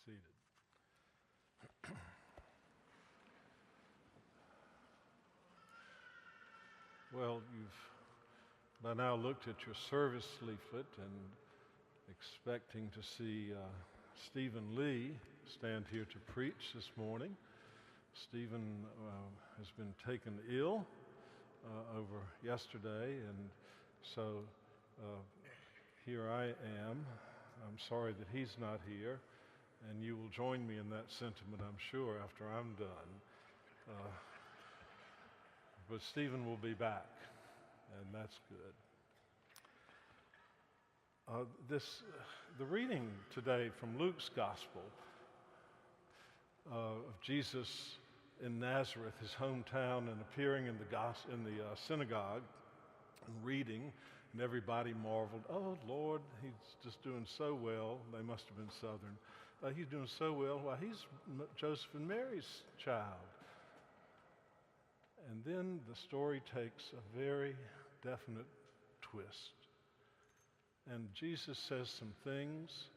Seated. Well, you've by now looked at your service leaflet and expecting to see Stephen Lee stand here to preach this morning. Stephen has been taken ill over yesterday, and so here I am. I'm sorry that he's not here, and you will join me in that sentiment, I'm sure, after I'm done. But Stephen will be back, and that's good. The reading today from Luke's Gospel of Jesus in Nazareth, his hometown, and appearing in the synagogue and reading, and everybody marveled, "Oh, Lord, he's just doing so well." They must have been Southern. He's doing so well. Well, he's Joseph and Mary's child. And then the story takes a very definite twist. And Jesus says some things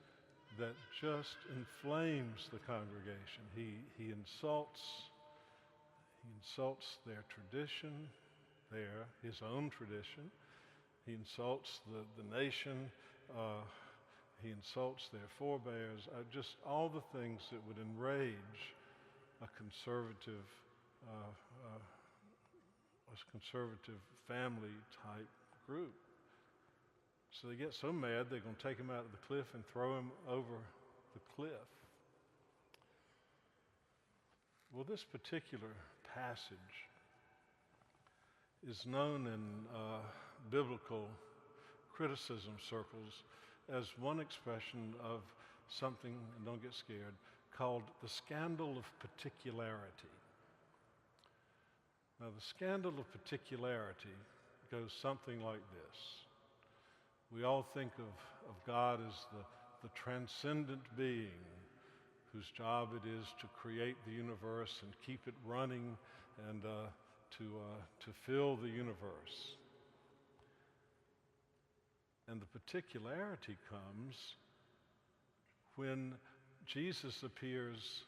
that just inflames the congregation. He insults their tradition, his own tradition. He insults the nation. He insults their forebears. Just all the things that would enrage a conservative family-type group. So they get so mad they're going to take him out of the cliff and throw him over the cliff. Well, this particular passage is known in biblical criticism circles as one expression of something, and don't get scared, called the scandal of particularity. Now, the scandal of particularity goes something like this. We all think of God as the transcendent being whose job it is to create the universe and keep it running and to fill the universe. And the particularity comes when Jesus appears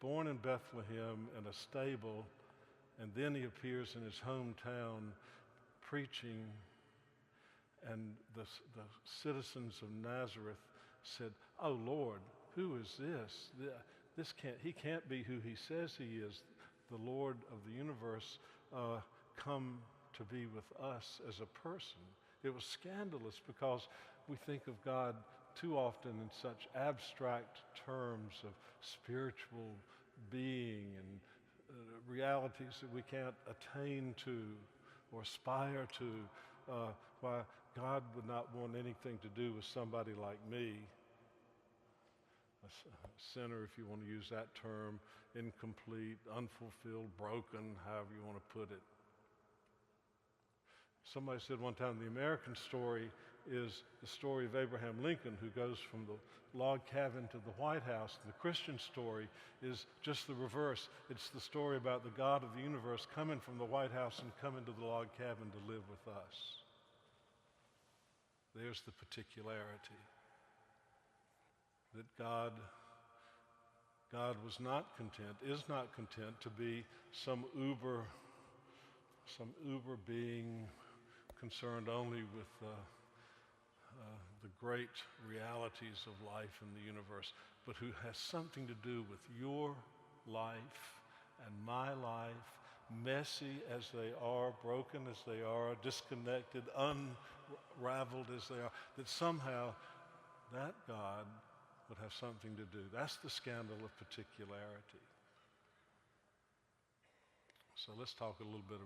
born in Bethlehem in a stable, and then he appears in his hometown preaching, and the citizens of Nazareth said, "Oh Lord, who is this? He can't be who he says he is, the Lord of the universe, come to be with us as a person." It was scandalous because we think of God too often in such abstract terms of spiritual being and realities that we can't attain to or aspire to. Why God would not want anything to do with somebody like me, a sinner, if you want to use that term, incomplete, unfulfilled, broken, however you want to put it. Somebody said one time the American story is the story of Abraham Lincoln, who goes from the log cabin to the White House. The Christian story is just the reverse. It's the story about the God of the universe coming from the White House and coming to the log cabin to live with us. There's the particularity. That God is not content to be some uber being concerned only with the great realities of life in the universe, but who has something to do with your life and my life, messy as they are, broken as they are, disconnected, unraveled as they are, that somehow that God would have something to do. That's the scandal of particularity. So let's talk a little bit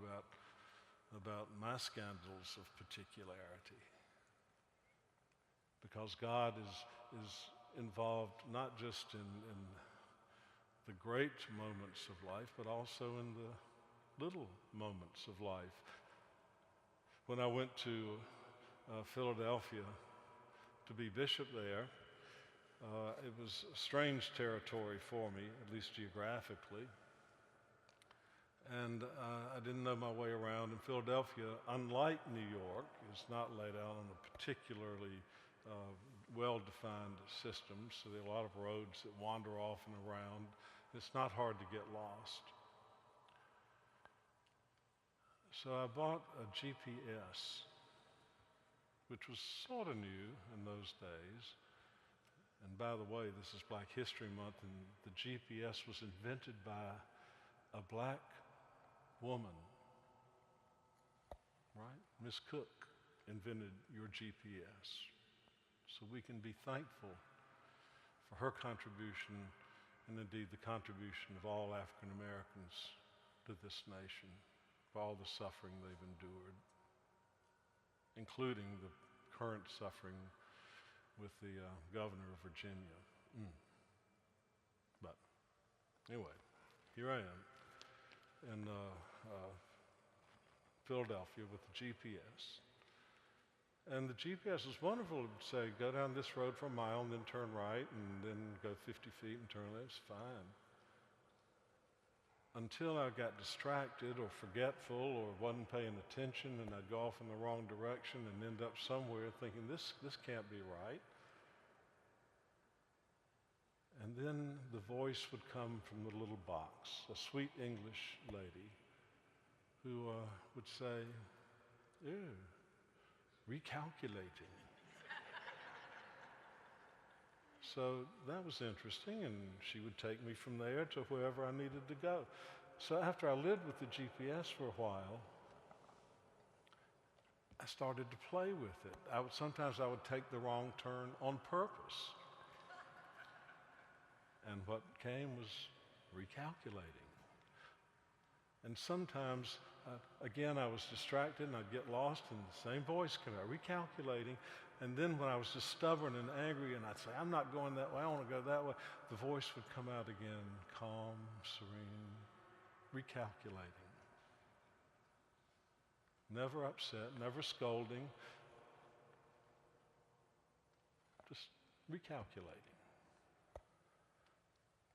about my scandals of particularity. Because God is involved not just in the great moments of life, but also in the little moments of life. When I went to Philadelphia to be bishop there, it was strange territory for me, at least geographically. And I didn't know my way around. And Philadelphia, unlike New York, is not laid out on a particularly well-defined systems, so there are a lot of roads that wander off and around. It's not hard to get lost. So I bought a GPS, which was sort of new in those days. And by the way, this is Black History Month, and the GPS was invented by a black woman, right? Miss Cook invented your GPS. So we can be thankful for her contribution, and indeed the contribution of all African Americans to this nation, for all the suffering they've endured, including the current suffering with the governor of Virginia. But anyway, here I am in Philadelphia with the GPS. And the GPS was wonderful. It would say, go down this road for a mile and then turn right and then go 50 feet and turn left. It's fine. Until I got distracted or forgetful or wasn't paying attention, and I'd go off in the wrong direction and end up somewhere thinking, this can't be right. And then the voice would come from the little box, a sweet English lady who would say, ew, recalculating. So that was interesting, and she would take me from there to wherever I needed to go. So after I lived with the GPS for a while, I started to play with it. Sometimes I would take the wrong turn on purpose. And what came was recalculating. And sometimes, again, I was distracted and I'd get lost, and the same voice came out, recalculating. And then when I was just stubborn and angry, and I'd say, I'm not going that way, I want to go that way, the voice would come out again, calm, serene, recalculating. Never upset, never scolding, just recalculating.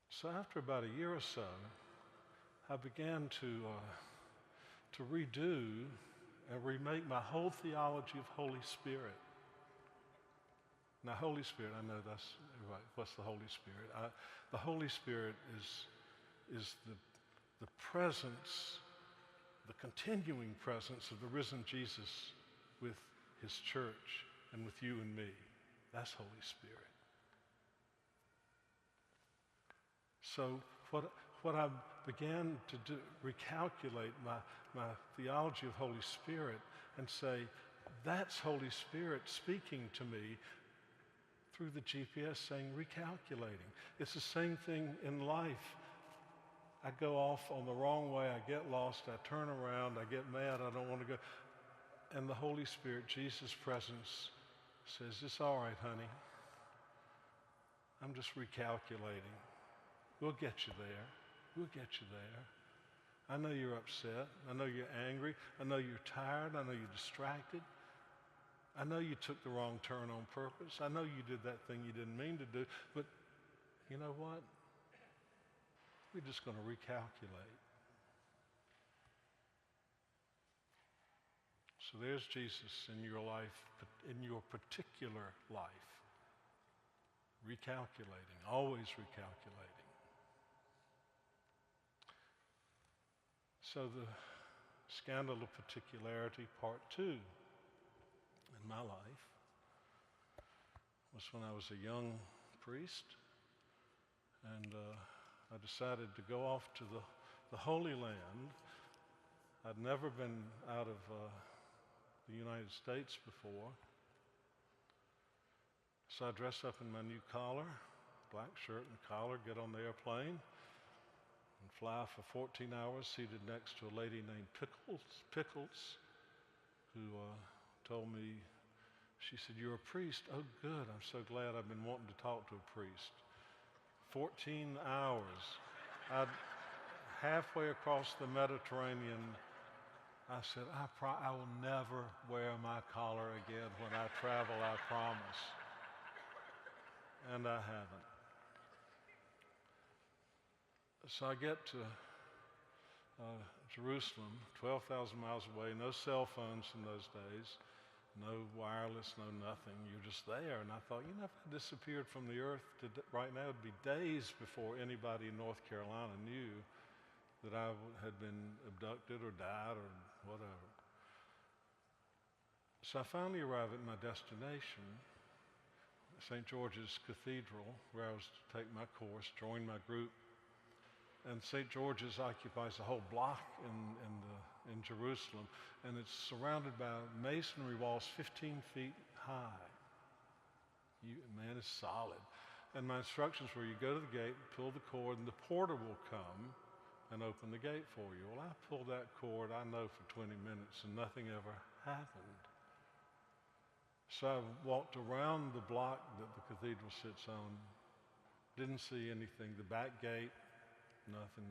So after about a year or so, I began to redo and remake my whole theology of Holy Spirit. Now, Holy Spirit, I know that's right. What's the Holy Spirit? The Holy Spirit is the presence, the continuing presence of the risen Jesus with his church and with you and me. That's Holy Spirit. So what I began to do, recalculate my theology of Holy Spirit and say, that's Holy Spirit speaking to me through the GPS, saying recalculating. It's the same thing in life. I go off on the wrong way, I get lost, I turn around, I get mad, I don't want to go. And the Holy Spirit, Jesus' presence, says, it's all right, honey. I'm just recalculating. We'll get you there. We'll get you there. I know you're upset. I know you're angry. I know you're tired. I know you're distracted. I know you took the wrong turn on purpose. I know you did that thing you didn't mean to do. But you know what? We're just going to recalculate. So there's Jesus in your life, in your particular life. Recalculating, always recalculating. So the scandal of particularity, part 2 in my life was when I was a young priest, and I decided to go off to the Holy Land. I'd never been out of the United States before. So I dressed up in my new collar, black shirt and collar, get on the airplane, and fly for 14 hours seated next to a lady named Pickles, who told me, she said, you're a priest? Oh, good. I'm so glad. I've been wanting to talk to a priest. 14 hours. Halfway across the Mediterranean, I said, I will never wear my collar again when I travel, I promise. And I haven't. So I get to Jerusalem, 12,000 miles away, no cell phones in those days. no wireless, no nothing. You're just there. And I thought, if I disappeared from the earth right now, it'd be days before anybody in North Carolina knew that I had been abducted or died or whatever. So I finally arrived at my destination, St. George's Cathedral, where I was to take my course, join my group. And St. George's occupies a whole block in Jerusalem, and it's surrounded by masonry walls 15 feet high. Man, it's solid. And my instructions were, you go to the gate, pull the cord, and the porter will come and open the gate for you. Well, I pulled that cord, I know, for 20 minutes, and nothing ever happened. So I walked around the block that the cathedral sits on, didn't see anything. The back gate, nothing.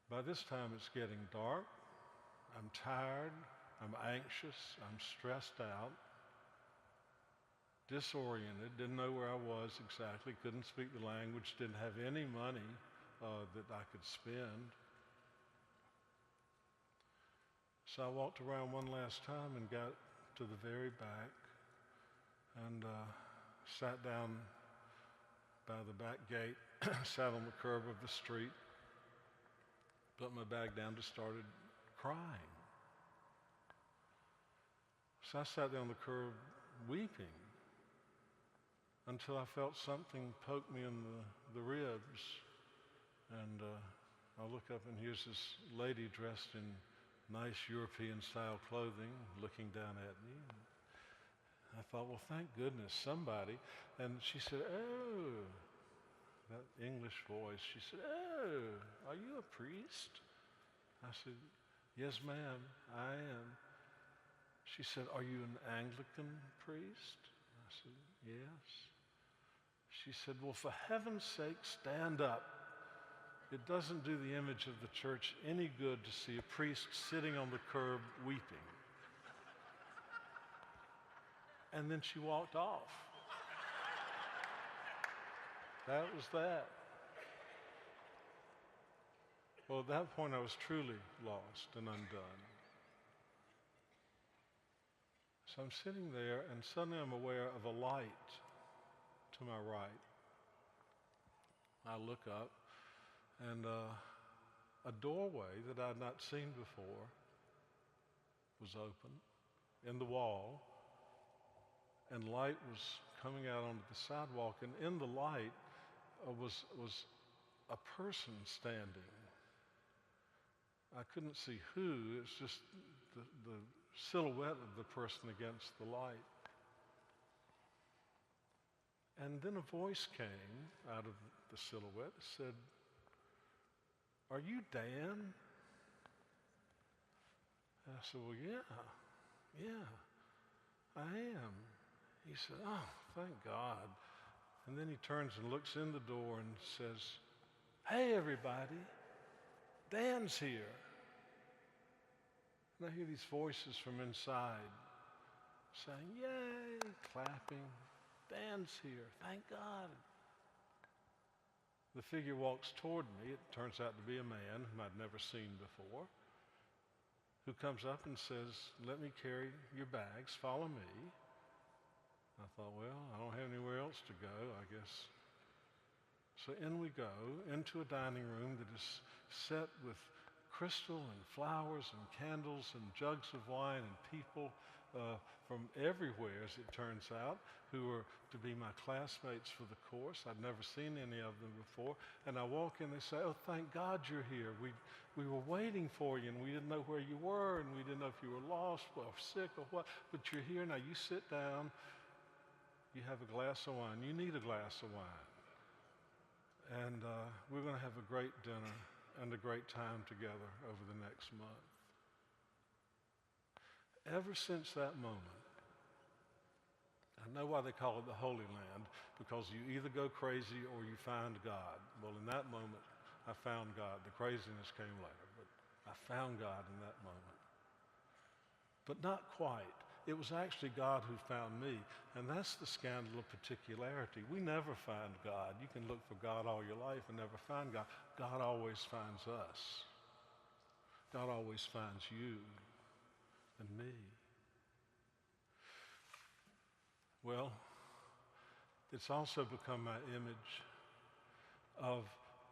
By this time, it's getting dark. I'm tired. I'm anxious. I'm stressed out, disoriented, didn't know where I was exactly, couldn't speak the language, didn't have any money that I could spend. So I walked around one last time and got to the very back and sat down by the back gate, sat on the curb of the street, put my bag down, just started crying. So I sat there on the curb weeping until I felt something poke me in the ribs. And I look up and here's this lady dressed in nice European-style clothing looking down at me. I thought, well, thank goodness, somebody. And she said, oh, that English voice. She said, oh, are you a priest? I said, yes, ma'am, I am. She said, are you an Anglican priest? I said, yes. She said, well, for heaven's sake, stand up. It doesn't do the image of the church any good to see a priest sitting on the curb weeping. And then she walked off. That was that. Well, at that point, I was truly lost and undone. So I'm sitting there, and suddenly I'm aware of a light to my right. I look up, and a doorway that I had not seen before was open in the wall, and light was coming out onto the sidewalk, and in the light was a person standing. I couldn't see who, it's just the silhouette of the person against the light. And then a voice came out of the silhouette that said, are you Dan? And I said, well, yeah, I am. He said, oh, thank God. And then he turns and looks in the door and says, hey, everybody, Dan's here. And I hear these voices from inside saying, yay, clapping. Dan's here, thank God. The figure walks toward me. It turns out to be a man whom I'd never seen before, who comes up and says, let me carry your bags, follow me. I thought, well, I don't have anywhere else to go, I guess. So in we go, into a dining room that is set with crystal and flowers and candles and jugs of wine and people from everywhere, as it turns out, who are to be my classmates for the course. I'd never seen any of them before. And I walk in, they say, oh, thank God you're here. We were waiting for you, and we didn't know where you were, and we didn't know if you were lost or sick or what, but you're here now. You sit down. You have a glass of wine. You need a glass of wine. And we're going to have a great dinner and a great time together over the next month. Ever since that moment, I know why they call it the Holy Land, because you either go crazy or you find God. Well, in that moment, I found God. The craziness came later, but I found God in that moment. But not quite. It was actually God who found me, and that's the scandal of particularity. We never find God. You can look for God all your life and never find God. God always finds us. God always finds you and me. Well, it's also become my image of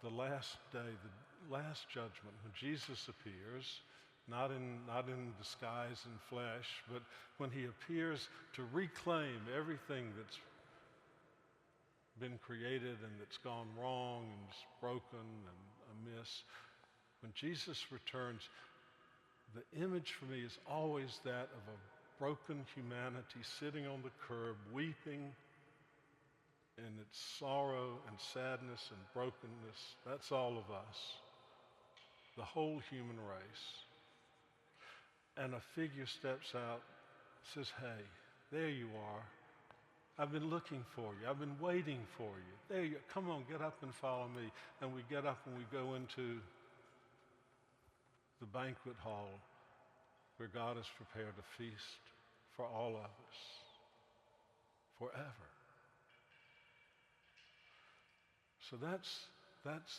the last day, the last judgment, when Jesus appears, not in disguise and flesh, but when he appears to reclaim everything that's been created and that's gone wrong and is broken and amiss. When Jesus returns, the image for me is always that of a broken humanity sitting on the curb, weeping in its sorrow and sadness and brokenness. That's all of us, the whole human race. And a figure steps out, says, "Hey, there you are. I've been looking for you. I've been waiting for you. There you are. Come on, get up and follow me." And we get up and we go into the banquet hall where God has prepared a feast for all of us forever. So that's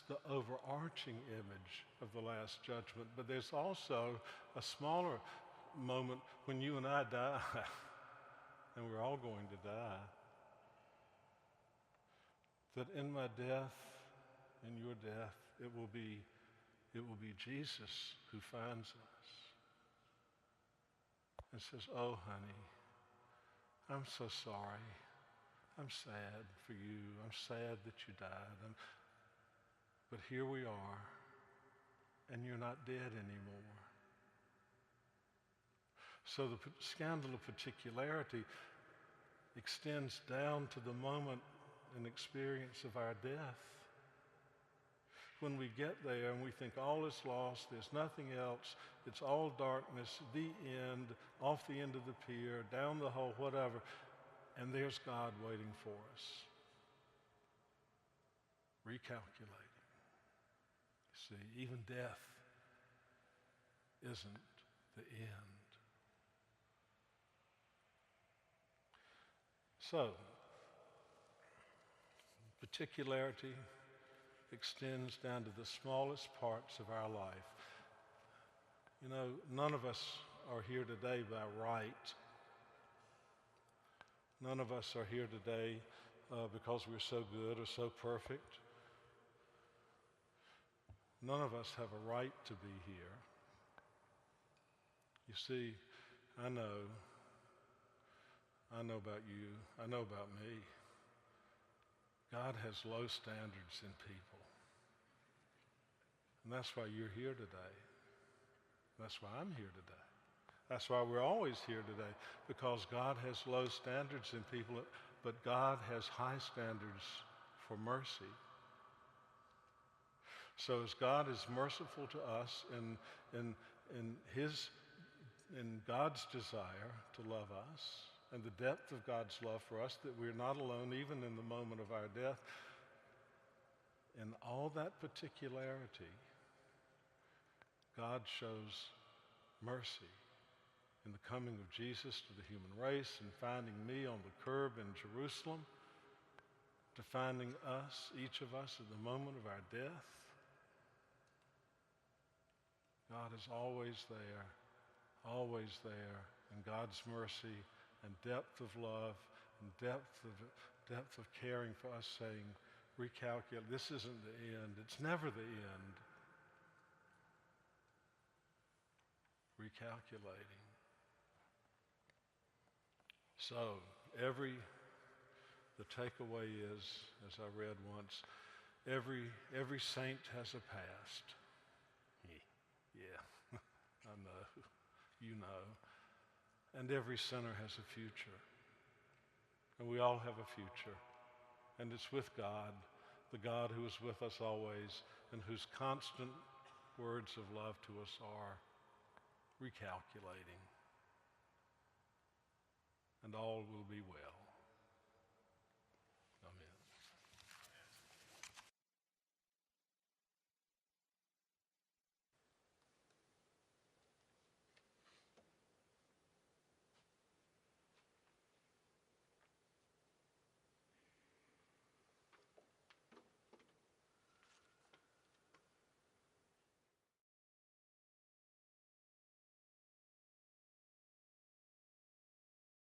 the overarching image of the Last Judgment. But there's also a smaller moment when you and I die, and we're all going to die, that in my death, in your death, it will be Jesus who finds us and says, "Oh, honey, I'm so sorry. I'm sad for you. I'm sad that you died. But here we are, and you're not dead anymore." So the scandal of particularity extends down to the moment and experience of our death. When we get there and we think all is lost, there's nothing else, it's all darkness, the end, off the end of the pier, down the hole, whatever, and there's God waiting for us, recalculating. You see, even death isn't the end. So, particularity extends down to the smallest parts of our life. You know, none of us are here today by right. None of us are here today because we're so good or so perfect. None of us have a right to be here. You see, I know about you, I know about me. God has low standards in people. And that's why you're here today. That's why I'm here today. That's why we're always here today, because God has low standards in people, but God has high standards for mercy. So as God is merciful to us in God's desire to love us, and the depth of God's love for us, that we're not alone even in the moment of our death, in all that particularity, God shows mercy in the coming of Jesus to the human race, and finding me on the curb in Jerusalem, to finding us, each of us, at the moment of our death. God is always there in God's mercy and depth of love and depth of caring for us, saying, recalculate, this isn't the end. It's never the end. Recalculating. So, the takeaway is, as I read once, every saint has a past. Yeah, I know, you know. And every sinner has a future. And we all have a future. And it's with God, the God who is with us always, and whose constant words of love to us are recalculating. And all will be well.